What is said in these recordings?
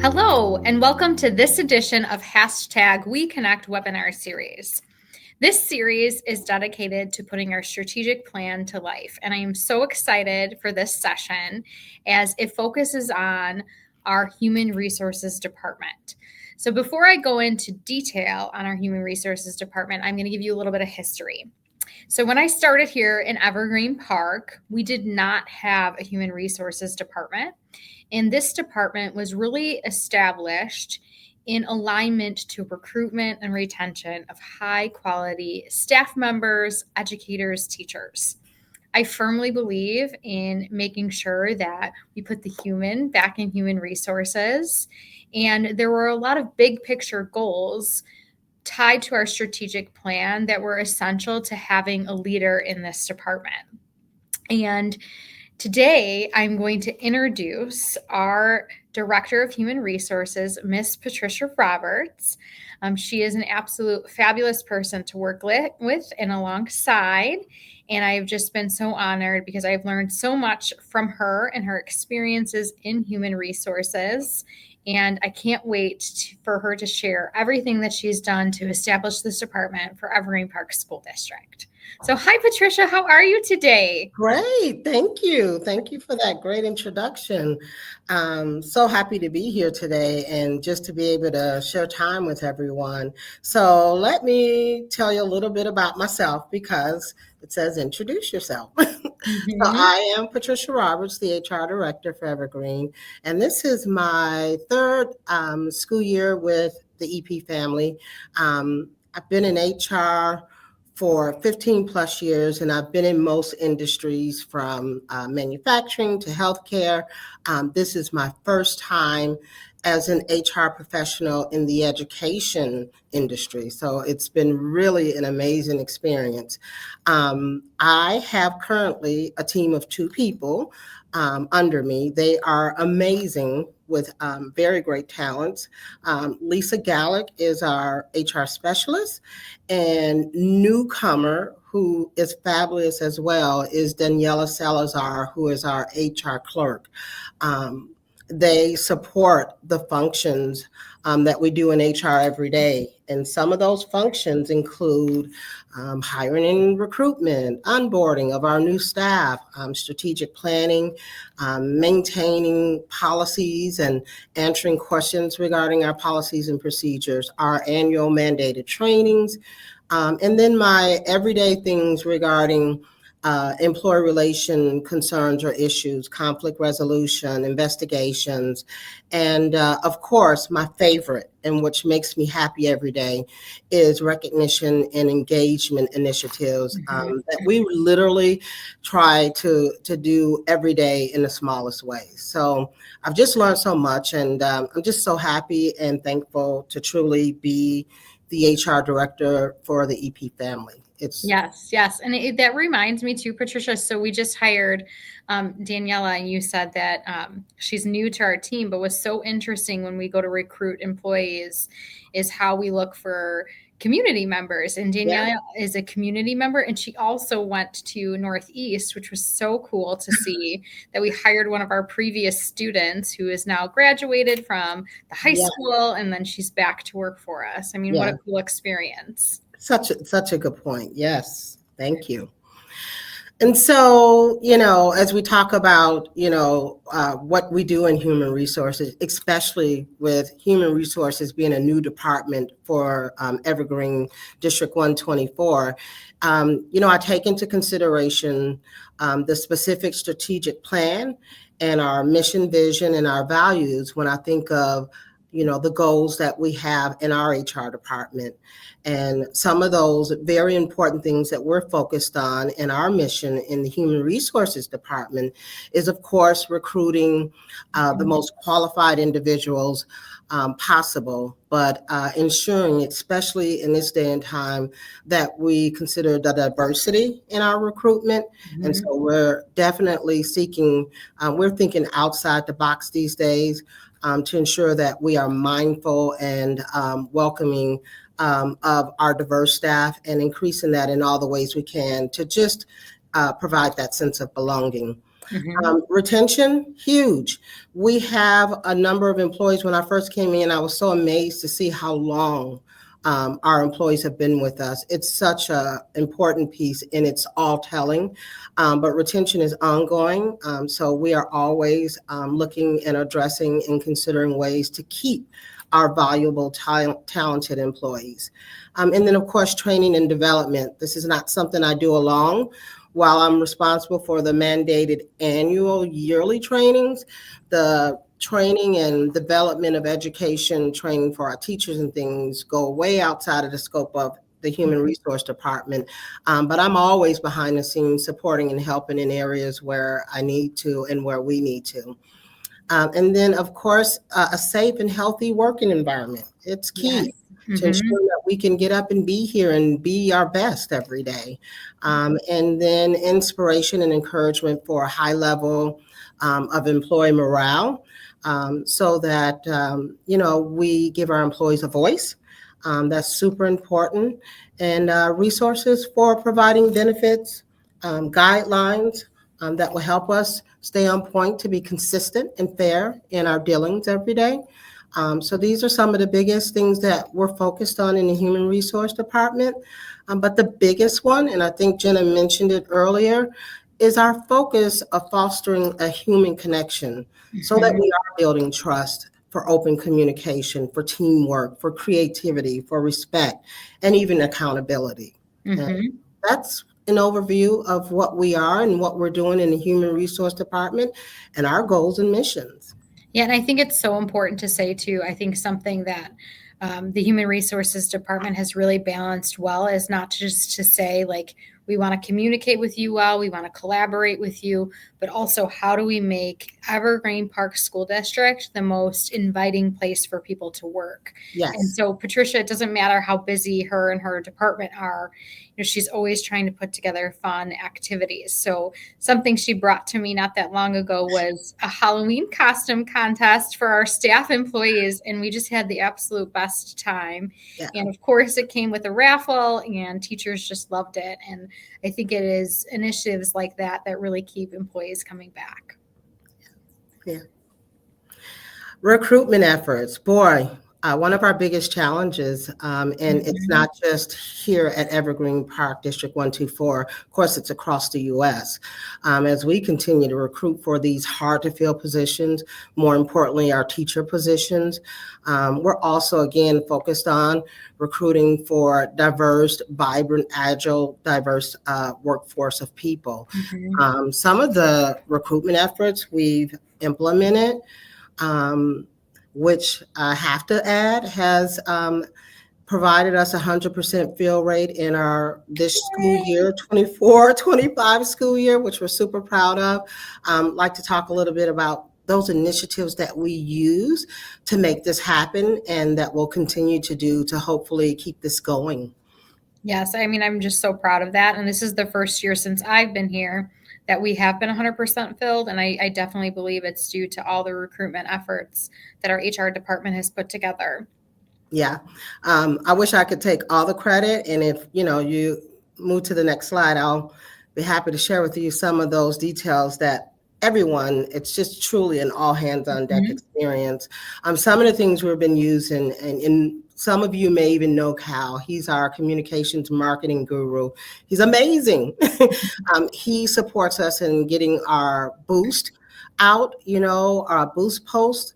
Hello, and welcome to this edition of #We Connect webinar series. This series is dedicated to putting our strategic plan to life, and I am so excited for this session as it focuses on our human resources department. So before I go into detail on our human resources department, I'm going to give you a little bit of history. So when I started here in Evergreen Park, we did not have a human resources department. And this department was really established in alignment to recruitment and retention of high quality staff members, educators, teachers. I firmly believe in making sure that we put the human back in human resources. And there were a lot of big picture goals tied to our strategic plan that were essential to having a leader in this department. And today, I'm going to introduce our Director of Human Resources, Miss Patricia Roberts. She is an absolute fabulous person to work with and alongside. And I've just been so honored because I've learned so much from her and her experiences in human resources. And I can't wait for her to share everything that she's done to establish this department for Evergreen Park School District. So hi, Patricia. How are you today? Great. Thank you. Thank you for that great introduction. So happy to be here today and just to be able to share time with everyone. So let me tell you a little bit about myself because it says introduce yourself. So I am Patricia Roberts, the HR Director for Evergreen, and this is my third school year with the EP family. I've been in HR for 15 plus years, and I've been in most industries from manufacturing to healthcare. This is my first time as an HR professional in the education industry. So it's been really an amazing experience. I have currently a team of 2 people under me. They are amazing with very great talents. Lisa Gallick is our HR specialist, and newcomer who is fabulous as well is Daniela Salazar, who is our HR clerk. They support the functions that we do in HR every day. And some of those functions include hiring and recruitment, onboarding of our new staff, strategic planning, maintaining policies and answering questions regarding our policies and procedures, our annual mandated trainings, and then my everyday things regarding employee relation concerns or issues, conflict resolution, investigations, and of course, my favorite, and which makes me happy every day, is recognition and engagement initiatives that we literally try to do every day in the smallest ways. So I've just learned so much, and I'm just so happy and thankful to truly be the HR director for the EP family. Yes. And that reminds me too, Patricia. So we just hired Daniela, and you said that she's new to our team, but what's so interesting when we go to recruit employees is how we look for community members. And Daniela is a community member, and she also went to Northeast, which was so cool to see that we hired one of our previous students who is now graduated from the high school, and then she's back to work for us. I mean, what a cool experience. Such a good point. Yes. Thank you. And so, as we talk about, what we do in human resources, especially with human resources being a new department for Evergreen District 124, I take into consideration the specific strategic plan and our mission, vision, and our values when I think of the goals that we have in our HR department. And some of those very important things that we're focused on in our mission in the Human Resources Department is, of course, recruiting the most qualified individuals possible, but ensuring, especially in this day and time, that we consider the diversity in our recruitment. And so we're definitely we're thinking outside the box these days to ensure that we are mindful and welcoming of our diverse staff and increasing that in all the ways we can to just provide that sense of belonging. Mhm. Retention, huge. We have a number of employees. When I first came in, I was so amazed to see how long our employees have been with us. It's such an important piece and it's all telling, but retention is ongoing. So we are always looking and addressing and considering ways to keep our valuable, talented employees. And then, of course, training and development. This is not something I do alone. While I'm responsible for the mandated annual yearly trainings, the training and development of education training for our teachers and things go way outside of the scope of the human resource department. But I'm always behind the scenes supporting and helping in areas where I need to and where we need to. And then, of course, a safe and healthy working environment. It's key Yes. to ensure Mhm. that we can get up and be here and be our best every day. And then inspiration and encouragement for a high level of employee morale, so that, we give our employees a voice. That's super important. And resources for providing benefits, guidelines that will help us stay on point to be consistent and fair in our dealings every day. So these are some of the biggest things that we're focused on in the human resource department. But the biggest one, and I think Jenna mentioned it earlier, is our focus of fostering a human connection so that Mhm. we are building trust for open communication, for teamwork, for creativity, for respect, and even accountability. And Mhm. that's an overview of what we are and what we're doing in the human resource department and our goals and missions. Yeah, and I think it's so important to say too. I think something that the Human Resources Department has really balanced well is not just to say, like, we want to communicate with you well, we want to collaborate with you, but also how do we make Evergreen Park School District the most inviting place for people to work? And Yes. so, Patricia, it doesn't matter how busy her and her department are, she's always trying to put together fun activities. So, something she brought to me not that long ago was a Halloween costume contest for our staff employees, and we just had the absolute best time. Yeah. And of course, it came with a raffle, and teachers just loved it. And I think it is initiatives like that that really keep employees coming back. Yeah. Recruitment efforts, boy, one of our biggest challenges, and it's Mhm. not just here at Evergreen Park District 124, of course, it's across the US. As we continue to recruit for these hard to fill positions, more importantly, our teacher positions, we're also, again, focused on recruiting for diverse, vibrant, agile, diverse workforce of people. Mhm. Some of the recruitment efforts we've implemented, um, which I have to add has provided us 100% fill rate in our this school year, 24-25 school year, which we're super proud of. Like to talk a little bit about those initiatives that we use to make this happen and that we'll continue to do to hopefully keep this going. Yes, I mean, I'm just so proud of that. And this is the first year since I've been here that we have been 100% filled. And I definitely believe it's due to all the recruitment efforts that our HR department has put together. Yeah. I wish I could take all the credit. And if, you move to the next slide, I'll be happy to share with you some of those details that everyone, it's just truly an all hands on deck Mhm. experience. Some of the things we've been using, and some of you may even know Cal. He's our communications marketing guru. He's amazing. He supports us in getting our boost out, our boost posts,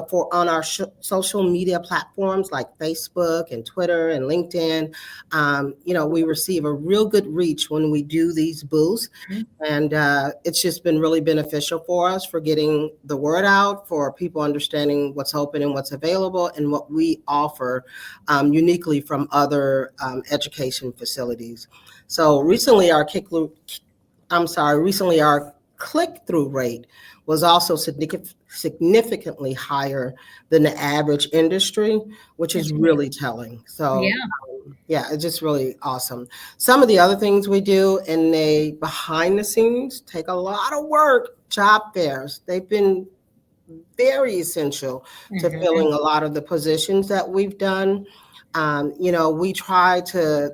for on our social media platforms like Facebook and Twitter and LinkedIn. We receive a real good reach when we do these boosts. And it's just been really beneficial for us for getting the word out, for people understanding what's open and what's available and what we offer uniquely from other education facilities. So recently our click-through rate was also significantly higher than the average industry, which is That's great. really telling. So Yeah. yeah, it's just really awesome. Some of the other things we do, and they behind the scenes take a lot of work. Job fairs, they've been very essential to Mhm. filling a lot of the positions that we've done. We try to,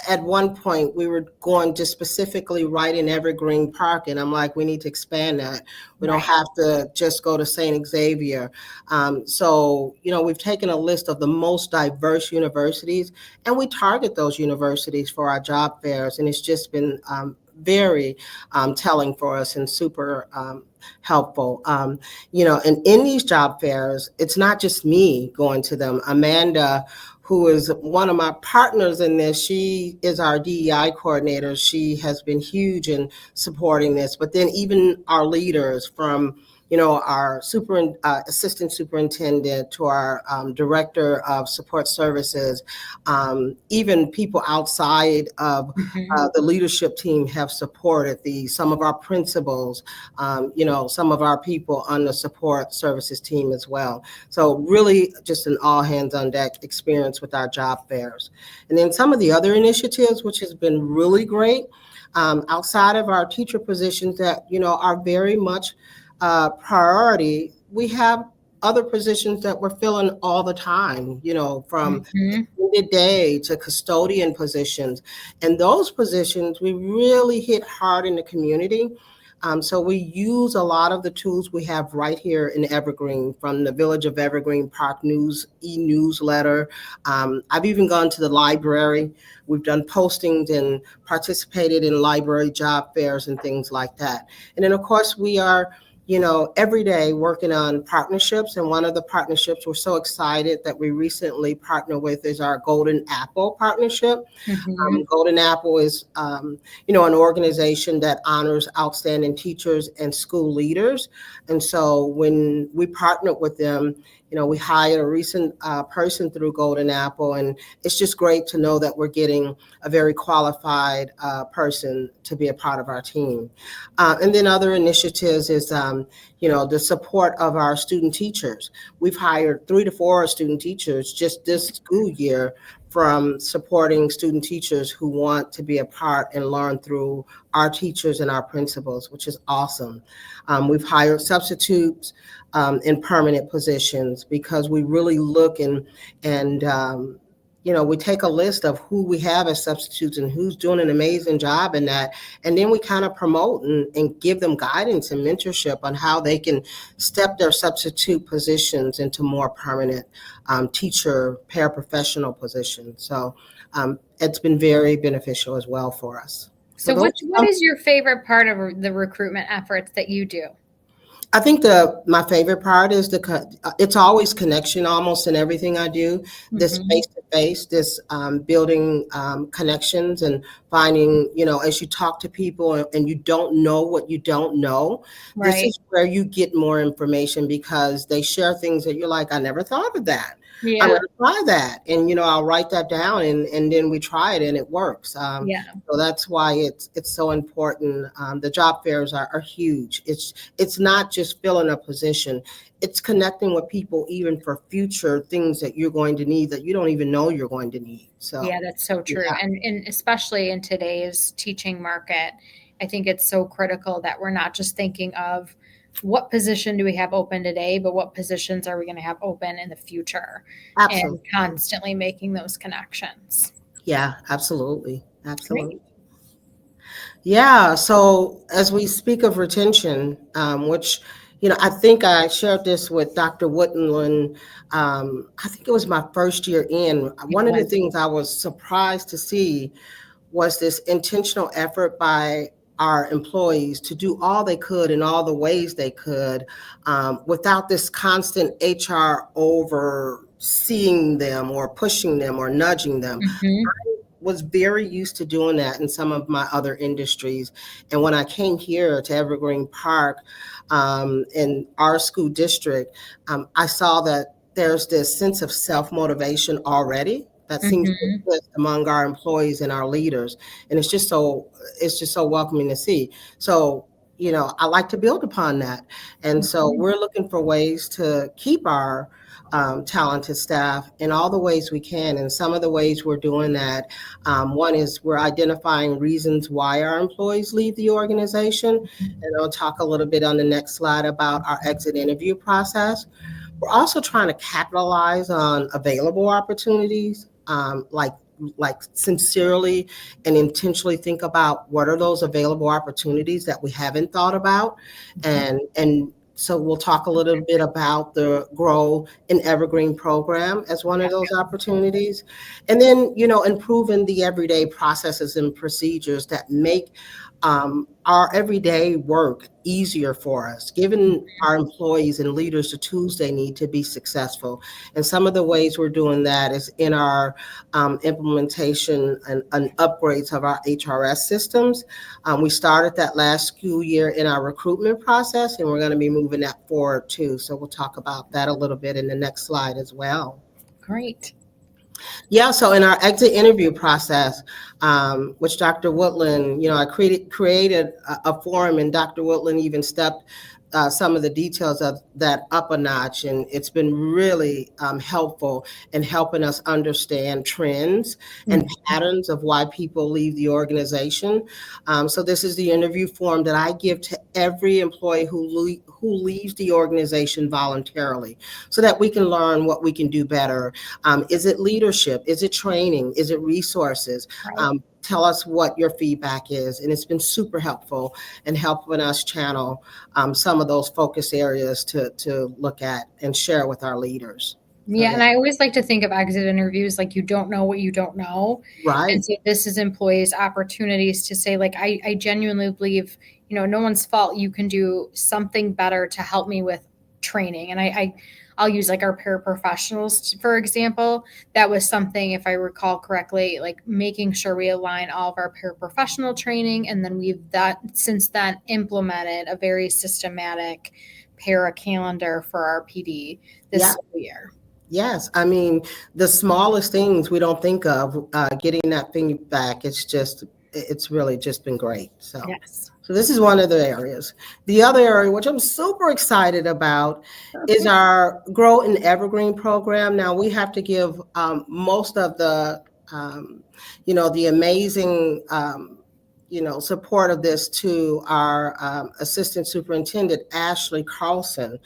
at one point we were going to specifically right in Evergreen Park, and I'm like, we need to expand that. We don't Right. have to just go to St. Xavier. We've taken a list of the most diverse universities, and we target those universities for our job fairs, and it's just been very telling for us and super helpful. And in these job fairs, it's not just me going to them. Amanda, who is one of my partners in this, she is our DEI coordinator. She has been huge in supporting this. But then even our leaders, from our assistant superintendent to our director of support services, even people outside of the leadership team have supported these. Some of our principals, some of our people on the support services team as well. So really just an all hands on deck experience with our job fairs. And then some of the other initiatives, which has been really great, outside of our teacher positions that, are very much priority, we have other positions that we're filling all the time, from day to custodian positions. And those positions, we really hit hard in the community. So we use a lot of the tools we have right here in Evergreen, from the Village of Evergreen Park e-newsletter. I've even gone to the library. We've done postings and participated in library job fairs and things like that. And then, of course, we are every day working on partnerships. And one of the partnerships we're so excited that we recently partnered with is our Golden Apple partnership. Golden Apple is, an organization that honors outstanding teachers and school leaders. And so when we partnered with them, we hired a recent person through Golden Apple, and it's just great to know that we're getting a very qualified person to be a part of our team. And then other initiatives is, the support of our student teachers. We've hired 3 to 4 student teachers just this school year, from supporting student teachers who want to be a part and learn through our teachers and our principals, which is awesome. We've hired substitutes in permanent positions, because we really look and we take a list of who we have as substitutes and who's doing an amazing job in that. And then we kind of promote and give them guidance and mentorship on how they can step their substitute positions into more permanent teacher, paraprofessional positions. So it's been very beneficial as well for us. So what is your favorite part of the recruitment efforts that you do? I think my favorite part is it's always connection, almost in everything I do. This face to face, this building connections and finding, as you talk to people and you don't know what you don't know, Right. This is where you get more information, because they share things that you're like, I never thought of that. Yeah. I'm going to try that. And, I'll write that down, and then we try it and it works. So that's why it's so important. The job fairs are huge. It's not just filling a position. It's connecting with people even for future things that you're going to need that you don't even know you're going to need. So yeah, that's so true. Yeah. And especially in today's teaching market, I think it's so critical that we're not just thinking of what position do we have open today, but what positions are we going to have open in the future? Absolutely. And constantly making those connections. Yeah, absolutely. Great. Yeah. So as we speak of retention, which, I think I shared this with Dr. Woodland. I think it was my first year in. One of the things I was surprised to see was this intentional effort by our employees to do all they could in all the ways they could, without this constant HR overseeing them or pushing them or nudging them. Was very used to doing that in some of my other industries. And when I came here to Evergreen Park, in our school district, I saw that there's this sense of self-motivation already that seems to exist among our employees and our leaders. And it's just so welcoming to see. So, I like to build upon that. And so we're looking for ways to keep our talented staff in all the ways we can. And some of the ways we're doing that, one is we're identifying reasons why our employees leave the organization. And I'll talk a little bit on the next slide about our exit interview process. We're also trying to capitalize on available opportunities, like sincerely and intentionally think about what are those available opportunities that we haven't thought about, and so we'll talk a little bit about the Grow in Evergreen program as one of those opportunities. And then, improving the everyday processes and procedures that make our everyday work easier for us, giving our employees and leaders the tools they need to be successful. And some of the ways we're doing that is in our implementation and upgrades of our HRS systems. We started that last school year in our recruitment process, and we're going to be moving that forward too. So we'll talk about that a little bit in the next slide as well. Great. Yeah, so in our exit interview process, which Dr. Woodland, I created a forum, and Dr. Woodland even stepped some of the details of that up a notch, and it's been really helpful in helping us understand trends and patterns of why people leave the organization. So this is the interview form that I give to every employee who leaves the organization voluntarily, so that we can learn what we can do better. Is it leadership? Is it training? Is it resources? Right. Tell us what your feedback is. And it's been super helpful in helping us channel some of those focus areas to look at and share with our leaders. Yeah, and I always like to think of exit interviews like you don't know what you don't know. Right. And so this is employees' opportunities to say, like, I genuinely believe, no one's fault. You can do something better to help me with training. And I'll use like our paraprofessionals, for example. That was something, if I recall correctly, like making sure we align all of our paraprofessional training. And then since then implemented a very systematic para calendar for our PD this school year. Yes, I mean, the smallest things we don't think of, getting that feedback, it's really just been great. So, yes. So this is one of the areas. The other area, which I'm super excited about, is our Grow in Evergreen program. Now we have to give most of the, the amazing, support of this to our assistant superintendent, Ashley Carlson.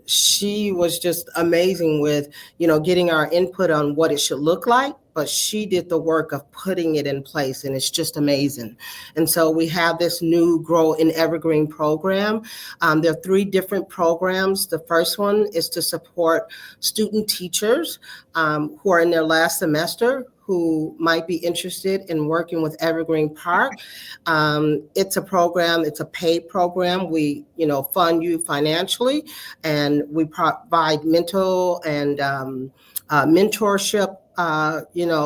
She was just amazing with, getting our input on what it should look like, but she did the work of putting it in place, and it's just amazing. And so we have this new Grow in Evergreen program. There are 3 different programs. The first one is to support student teachers who are in their last semester, who might be interested in working with Evergreen Park. It's a program, it's a paid program. We, fund you financially, and we provide mental and mentorship,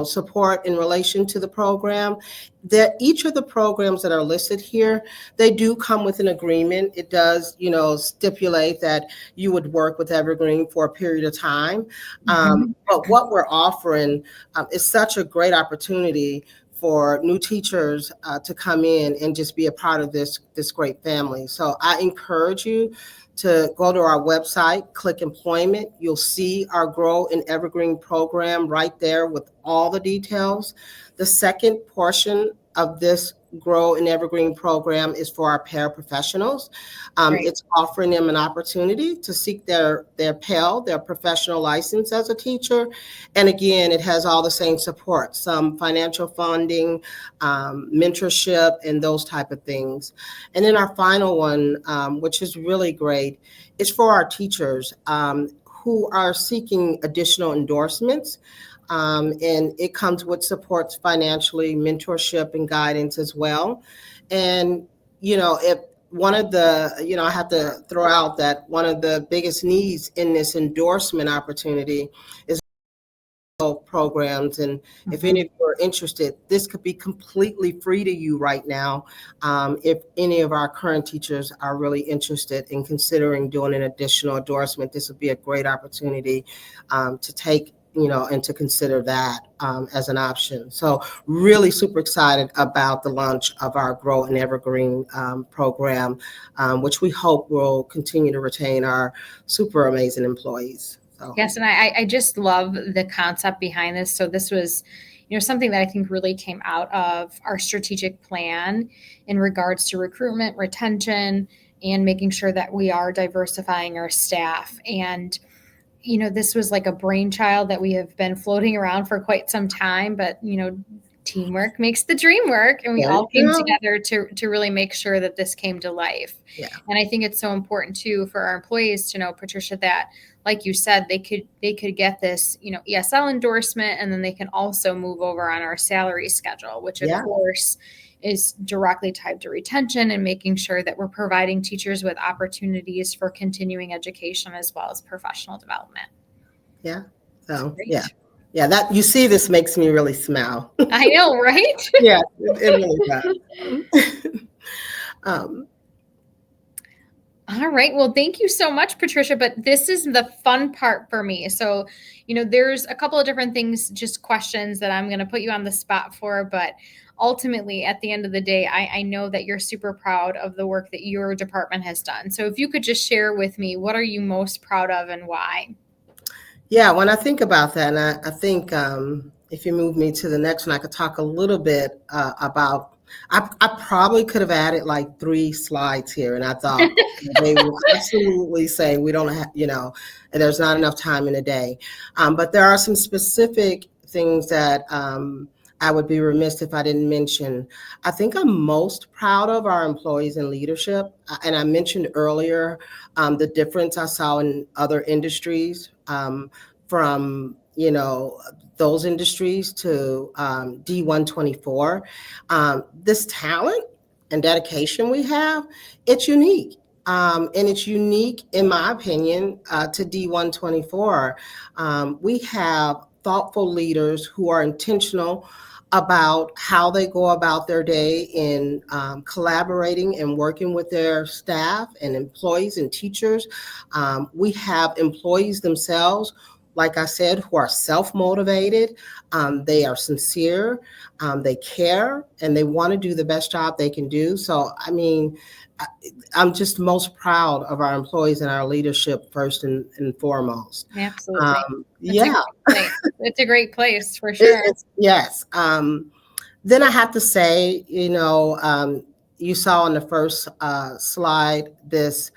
support in relation to the program. That each of the programs that are listed here, they do come with an agreement. It does, stipulate that you would work with Evergreen for a period of time. But what we're offering is such a great opportunity for new teachers to come in and just be a part of this great family. So I encourage you to go to our website, click employment. You'll see our Grow in Evergreen program right there with all the details. The second portion of this Grow in Evergreen program is for our paraprofessionals. It's offering them an opportunity to seek their PEL, their professional license as a teacher. And again, it has all the same support, some financial funding, mentorship, and those type of things. And then our final one, which is really great, is for our teachers who are seeking additional endorsements. And it comes with supports financially, mentorship, and guidance as well. And, if one of the, I have to throw out that one of the biggest needs in this endorsement opportunity is programs. And if any of you are interested, this could be completely free to you right now. If any of our current teachers are really interested in considering doing an additional endorsement, this would be a great opportunity to take, and to consider that as an option. So really super excited about the launch of our Grow in Evergreen program, which we hope will continue to retain our super amazing employees. Yes, and I just love the concept behind this. So this was, something that I think really came out of our strategic plan in regards to recruitment, retention, and making sure that we are diversifying our staff. And this was like a brainchild that we have been floating around for quite some time, but teamwork makes the dream work, and we all came together to really make sure that this came to life. Yeah. And I think it's so important too for our employees to know, Patricia, that like you said, they could get this ESL endorsement, and then they can also move over on our salary schedule, which of course is directly tied to retention and making sure that we're providing teachers with opportunities for continuing education as well as professional development. Yeah. So yeah, that, you see, this makes me really smile. I know, right? Yeah, it really does. All right. Well, thank you so much, Patricia. But this is the fun part for me. So, there's a couple of different things, just questions that I'm going to put you on the spot for. But ultimately, at the end of the day, I know that you're super proud of the work that your department has done. So if you could just share with me, what are you most proud of and why? Yeah, when I think about that, and I think if you move me to the next one, I could talk a little bit about, I probably could have added like 3 slides here, and I thought they will absolutely say we don't have, there's not enough time in a day. But there are some specific things that I would be remiss if I didn't mention. I think I'm most proud of our employees in leadership. And I mentioned earlier the difference I saw in other industries, from those industries to D124. This talent and dedication we have, it's unique. And it's unique, in my opinion, to D124. We have thoughtful leaders who are intentional about how they go about their day in collaborating and working with their staff and employees and teachers. We have employees themselves, like I said, who are self-motivated. They are sincere, they care, and they want to do the best job they can do. So, I mean, I'm just most proud of our employees and our leadership first and foremost. Absolutely. It's a great place for sure. Yes. Then I have to say, you saw on the first slide this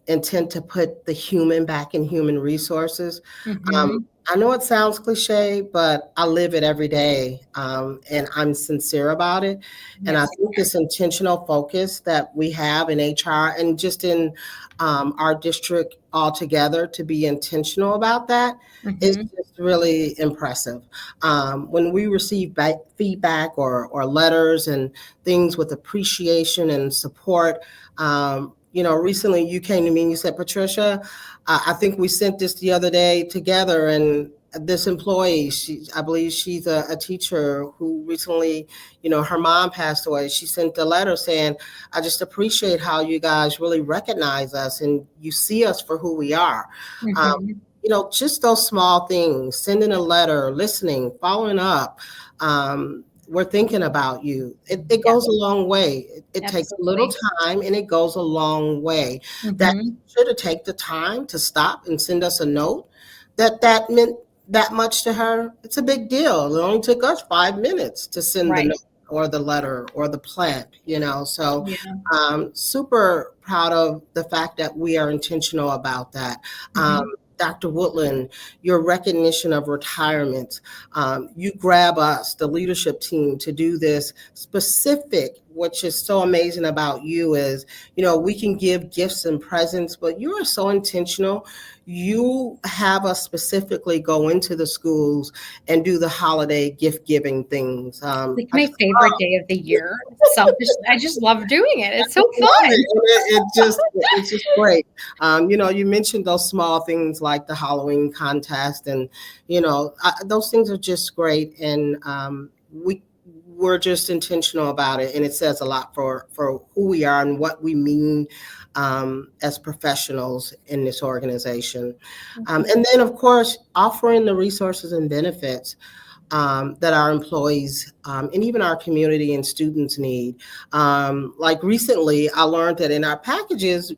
intent to put the human back in human resources. Mm-hmm. I know it sounds cliche, but I live it every day, and I'm sincere about it. And I think this intentional focus that we have in HR and just in our district altogether, to be intentional about that, is just really impressive. When we receive feedback or letters and things with appreciation and support, recently you came to me and you said, Patricia, I think we sent this the other day together, and this employee, I believe she's a teacher who recently, her mom passed away. She sent a letter saying, I just appreciate how you guys really recognize us and you see us for who we are. Just those small things, sending a letter, listening, following up. We're thinking about you. It goes a long way. It takes a little time, and it goes a long way. That should have taken the time to stop and send us a note that meant that much to her. It's a big deal. It only took us 5 minutes to send the note or the letter or the plant, So super proud of the fact that we are intentional about that. Dr. Woodland, your recognition of retirement, you grab us, the leadership team, to do this specific. Which is so amazing about you is, we can give gifts and presents, but you are so intentional. You have us specifically go into the schools and do the holiday gift giving things. Like my favorite day of the year. Selfish. I just love doing it. It's so fun. It's just great. You mentioned those small things like the Halloween contest, and those things are just great. And we're just intentional about it, and it says a lot for who we are and what we mean as professionals in this organization. And then, of course, offering the resources and benefits that our employees and even our community and students need. Like recently, I learned that in our packages,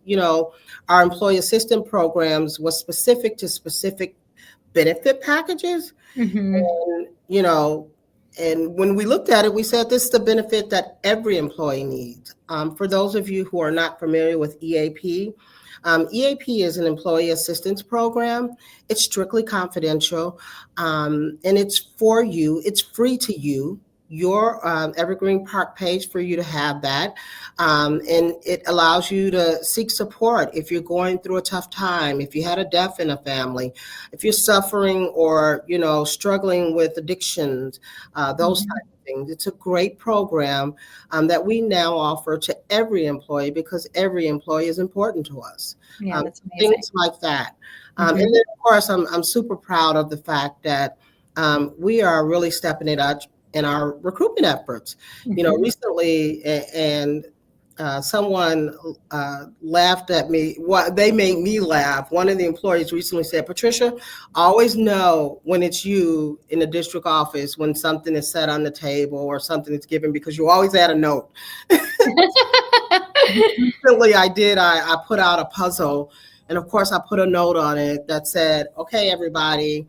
our employee assistance programs was specific to specific benefit packages. And, And when we looked at it, we said this is the benefit that every employee needs. For those of you who are not familiar with EAP, EAP is an employee assistance program. It's strictly confidential, and it's for you. It's free to you. Your Evergreen Park page for you to have that, and it allows you to seek support if you're going through a tough time, if you had a death in a family, if you're suffering or struggling with addictions, those Mhm. types of things. It's a great program that we now offer to every employee because every employee is important to us. Yeah, that's amazing. Things like that. And Mhm. then, of course, I'm super proud of the fact that we are really stepping it up in our recruitment efforts. Mhm. Recently, and someone laughed at me. What they made me laugh. One of the employees recently said, "Patricia, I always know when it's you in the district office when something is set on the table or something is given because you always add a note." Recently, I put out a puzzle, and of course, I put a note on it that said, "Okay, everybody,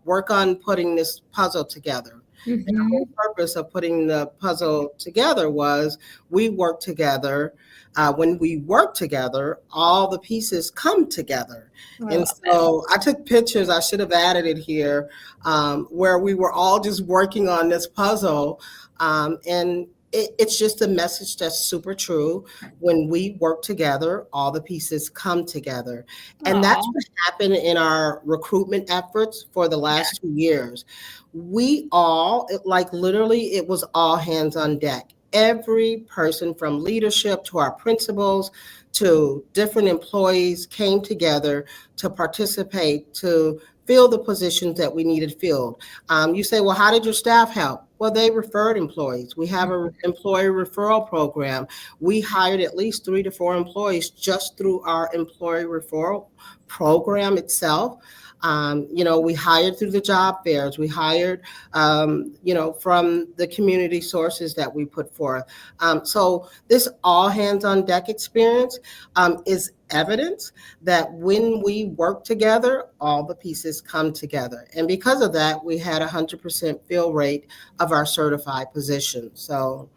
work on putting this puzzle together." And the whole Mhm. purpose of putting the puzzle together was we work together. When we work together, all the pieces come together. I And love it. so I took pictures, I should have added it here, where we were all just working on this puzzle. And it's just a message that's super true. When we work together, all the pieces come together. And that's Oh, what happened in our recruitment efforts for the yeah. last 2 years. Like literally, it was all hands on deck. Every person from leadership to our principals to different employees came together to participate, to fill the positions that we needed filled. You say, well, how did your staff help? Well, they referred employees. We have an employee referral program. We hired at least 3 to 4 employees just through our employee referral program itself. We hired through the job fairs. We hired, from the community sources that we put forth. So this all hands on deck experience is evidence that when we work together, all the pieces come together. And because of that, we had 100% fill rate of our certified positions. So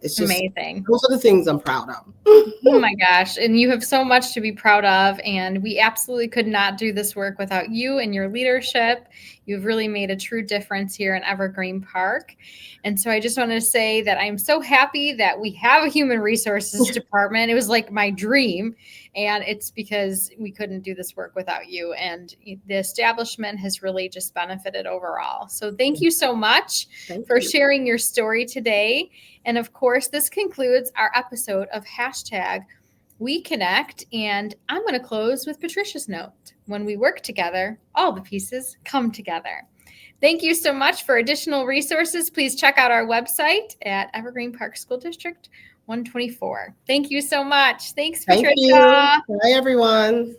it's just, Amazing. those are the things I'm proud of. Oh my gosh. And you have so much to be proud of. And we absolutely could not do this work without you and your leadership. You've really made a true difference here in Evergreen Park. And so I just wanted to say that I'm so happy that we have a human resources department. It was like my dream. And it's because we couldn't do this work without you. And the establishment has really just benefited overall. So thank you so much Thank for you. sharing your story today. And of course, this concludes our episode of hashtag We Connect. And I'm going to close with Patricia's note. When we work together, all the pieces come together. Thank you so much. For additional resources, please check out our website at Evergreen Park School District 124. Thank you so much. Thanks, Thank you. Patricia. Bye, everyone.